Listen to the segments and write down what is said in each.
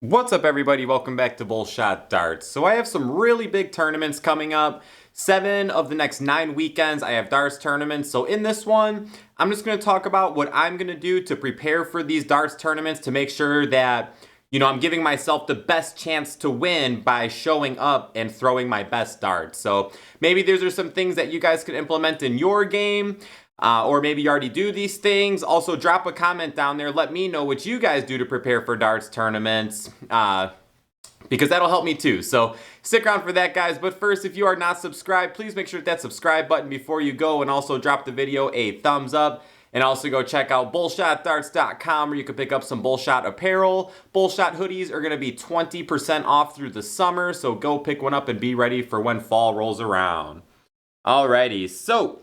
What's up, everybody? Welcome back to Bullshot Darts. So I have some really big tournaments coming up. 7 of the next 9 weekends I have darts tournaments. So in this one, I'm just going to talk about what I'm going to do to prepare for these darts tournaments to make sure that, I'm giving myself the best chance to win by showing up and throwing my best darts. So maybe those are some things that you guys can implement in your game. Or maybe you already do these things. Also, drop a comment down there. Let me know what you guys do to prepare for darts tournaments. Because that'll help me too. So stick around for that, guys. But first, if you are not subscribed, please make sure to hit that subscribe button before you go. And also drop the video a thumbs up. And also go check out bullshotdarts.com where you can pick up some Bullshot apparel. Bullshot hoodies are going to be 20% off through the summer. So go pick one up and be ready for when fall rolls around. Alrighty, so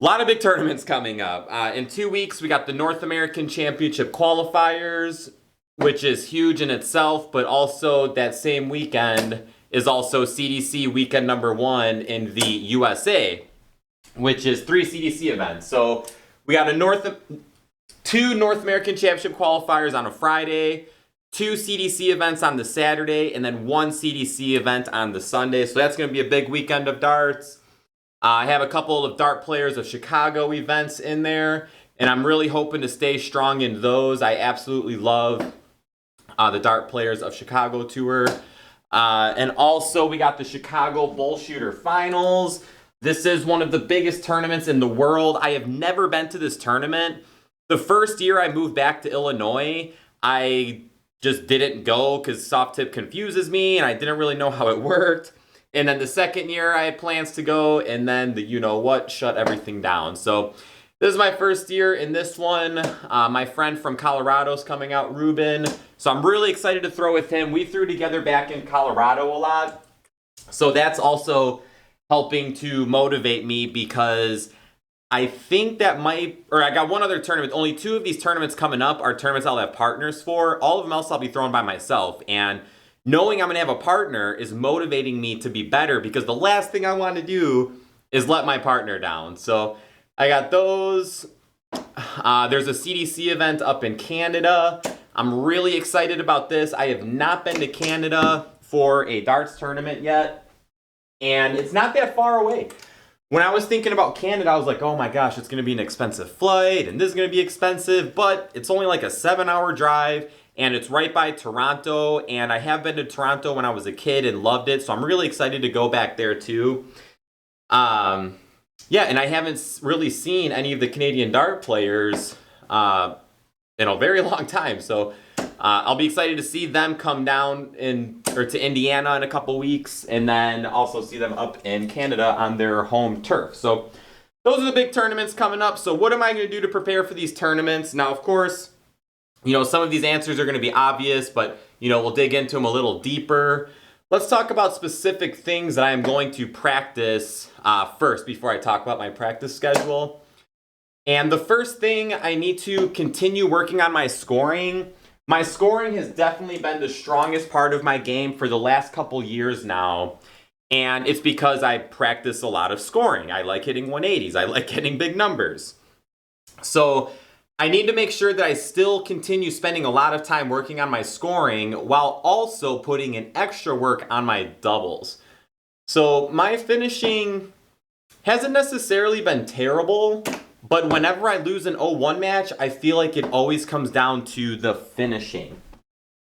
a lot of big tournaments coming up. In 2 weeks, we got the North American Championship qualifiers, which is huge in itself, but also that same weekend is also CDC weekend number 1 in the USA, which is 3 CDC events. So we got 2 North American Championship qualifiers on a Friday, 2 CDC events on the Saturday, and then 1 CDC event on the Sunday. So that's going to be a big weekend of darts. I have a couple of Dart Players of Chicago events in there, and I'm really hoping to stay strong in those. I absolutely love the Dart Players of Chicago tour. And also, we got the Chicago Bull Shooter Finals. This is one of the biggest tournaments in the world. I have never been to this tournament. The first year I moved back to Illinois, I just didn't go because soft tip confuses me, and I didn't really know how it worked. And then the second year I had plans to go, and then the you-know-what shut everything down. So this is my first year in this one. My friend from Colorado's coming out, Ruben. So I'm really excited to throw with him. We threw together back in Colorado a lot. So that's also helping to motivate me because I think that I got one other tournament. Only 2 of these tournaments coming up are tournaments I'll have partners for. All of them else I'll be throwing by myself. And knowing I'm going to have a partner is motivating me to be better because the last thing I want to do is let my partner down. So I got those. There's a CDC event up in Canada. I'm really excited about this. I have not been to Canada for a darts tournament yet, and it's not that far away. When I was thinking about Canada, I was like, oh my gosh, it's going to be an expensive flight, and this is going to be expensive, but it's only like a 7-hour drive. And it's right by Toronto, and I have been to Toronto when I was a kid and loved it, so I'm really excited to go back there too. And I haven't really seen any of the Canadian dart players in a very long time, so I'll be excited to see them come down to Indiana in a couple weeks, and then also see them up in Canada on their home turf. So those are the big tournaments coming up. So what am I going to do to prepare for these tournaments? Now, of course, some of these answers are going to be obvious, but, we'll dig into them a little deeper. Let's talk about specific things that I am going to practice first before I talk about my practice schedule. And the first thing, I need to continue working on my scoring. My scoring has definitely been the strongest part of my game for the last couple years now. And it's because I practice a lot of scoring. I like hitting 180s. I like hitting big numbers. So I need to make sure that I still continue spending a lot of time working on my scoring while also putting in extra work on my doubles. So my finishing hasn't necessarily been terrible, but whenever I lose an 0-1 match, I feel like it always comes down to the finishing.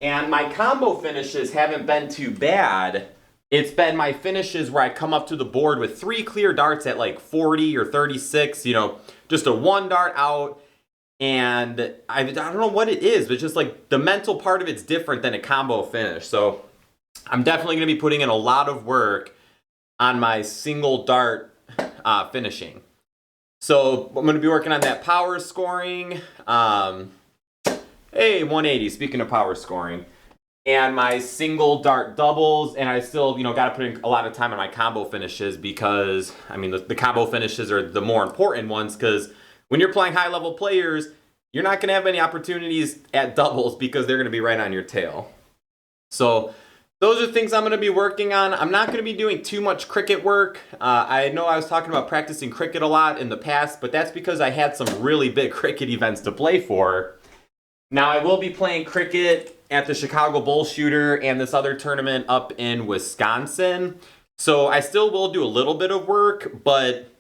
And my combo finishes haven't been too bad. It's been my finishes where I come up to the board with 3 clear darts at like 40 or 36, just a 1 dart out. And I don't know what it is, but just like the mental part of it's different than a combo finish. So I'm definitely going to be putting in a lot of work on my single dart finishing. So I'm going to be working on that power scoring. 180, speaking of power scoring. And my single dart doubles. And I still, got to put in a lot of time on my combo finishes because, the combo finishes are the more important ones because when you're playing high-level players, you're not going to have many opportunities at doubles because they're going to be right on your tail. So those are things I'm going to be working on. I'm not going to be doing too much cricket work. I know I was talking about practicing cricket a lot in the past, but that's because I had some really big cricket events to play for. Now, I will be playing cricket at the Chicago Bull Shooter and this other tournament up in Wisconsin. So I still will do a little bit of work, but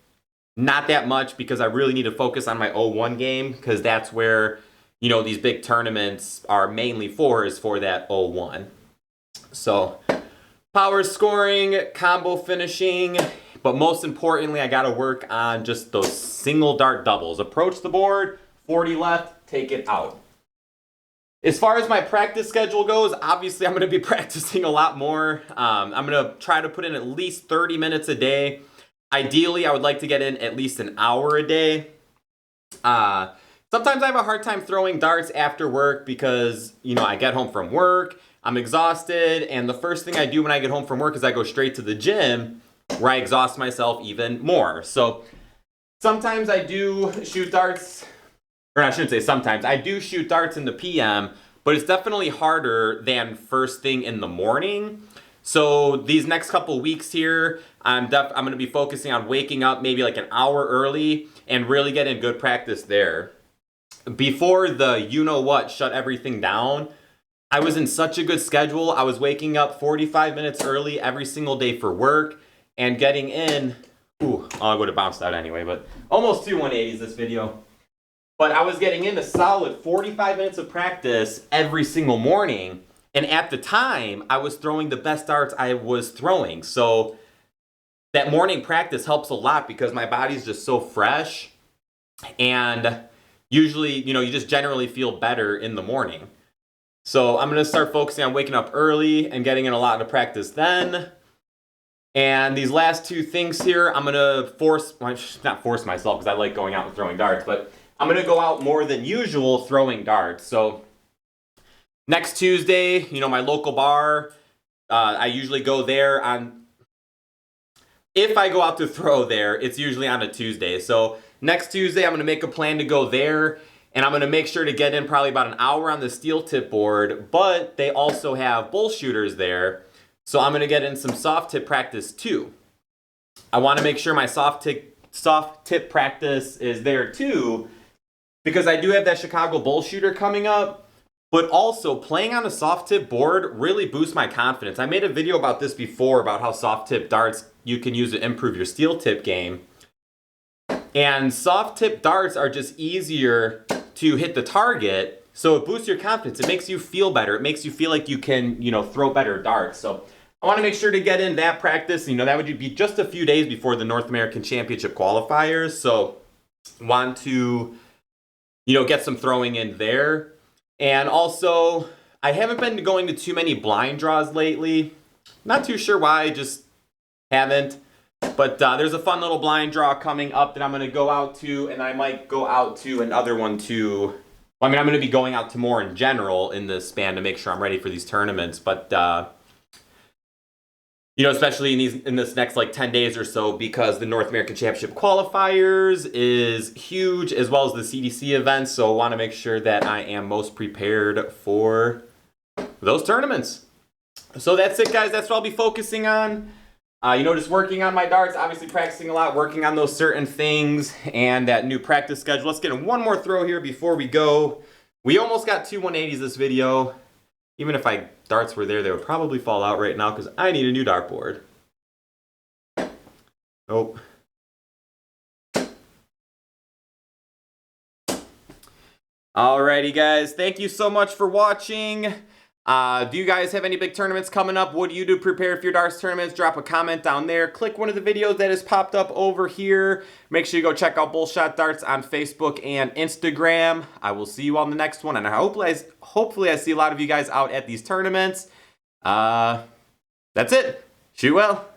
not that much because I really need to focus on my 01 game because that's where, you know, these big tournaments are mainly for, is for that 01. So power scoring, combo finishing, but most importantly, I got to work on just those single dart doubles. Approach the board, 40 left, take it out. As far as my practice schedule goes, obviously I'm going to be practicing a lot more. I'm going to try to put in at least 30 minutes a day. Ideally, I would like to get in at least an hour a day. Sometimes I have a hard time throwing darts after work because, you know, I get home from work, I'm exhausted, and the first thing I do when I get home from work is I go straight to the gym where I exhaust myself even more. So sometimes I do shoot darts. Or I shouldn't say sometimes. I do shoot darts in the PM, but it's definitely harder than first thing in the morning. So these next couple weeks here, I'm going to be focusing on waking up maybe like an hour early and really getting good practice there. Before the you-know-what shut everything down, I was in such a good schedule. I was waking up 45 minutes early every single day for work and getting in. Ooh, I would have bounced out anyway, but almost 2 180s this video. But I was getting in a solid 45 minutes of practice every single morning. And at the time, I was throwing the best darts I was throwing. So that morning practice helps a lot because my body's just so fresh. And usually, you know, you just generally feel better in the morning. So I'm going to start focusing on waking up early and getting in a lot of practice then. And these last 2 things here, I'm going to not force myself because I like going out and throwing darts, but I'm going to go out more than usual throwing darts. So next Tuesday, you know, my local bar, I usually go there on, if I go out to throw there, it's usually on a Tuesday. So next Tuesday, I'm going to make a plan to go there, and I'm going to make sure to get in probably about an hour on the steel tip board, but they also have bull shooters there. So I'm going to get in some soft tip practice too. I want to make sure my soft tip practice is there too, because I do have that Chicago Bull Shooter coming up, but also playing on a soft tip board really boosts my confidence. I made a video about this before about how soft tip darts you can use to improve your steel tip game. And soft tip darts are just easier to hit the target, so it boosts your confidence. It makes you feel better. It makes you feel like you can, you know, throw better darts. So I want to make sure to get in that practice. You know, that would be just a few days before the North American Championship qualifiers. So want to, you know, get some throwing in there. And also, I haven't been going to too many blind draws lately. Not too sure why, I just haven't. But there's a fun little blind draw coming up that I'm going to go out to, and I might go out to another one too. Well, I mean, I'm going to be going out to more in general in this span to make sure I'm ready for these tournaments. But you know, especially in this next like 10 days or so, because the North American Championship qualifiers is huge, as well as the CDC events. So I want to make sure that I am most prepared for those tournaments. So that's it, guys. That's what I'll be focusing on. You know, just working on my darts, obviously practicing a lot, working on those certain things, and that new practice schedule. Let's get in one more throw here before we go. We almost got 2 180s this video. Even if darts were there, they would probably fall out right now because I need a new dartboard. Nope. Alrighty, guys. Thank you so much for watching. Do you guys have any big tournaments coming up? What do you do to prepare for your darts tournaments? Drop a comment down there. Click one of the videos that has popped up over here. Make sure you go check out Bullshot Darts on Facebook and Instagram. I will see you on the next one, and hopefully I see a lot of you guys out at these tournaments. That's it. Shoot well.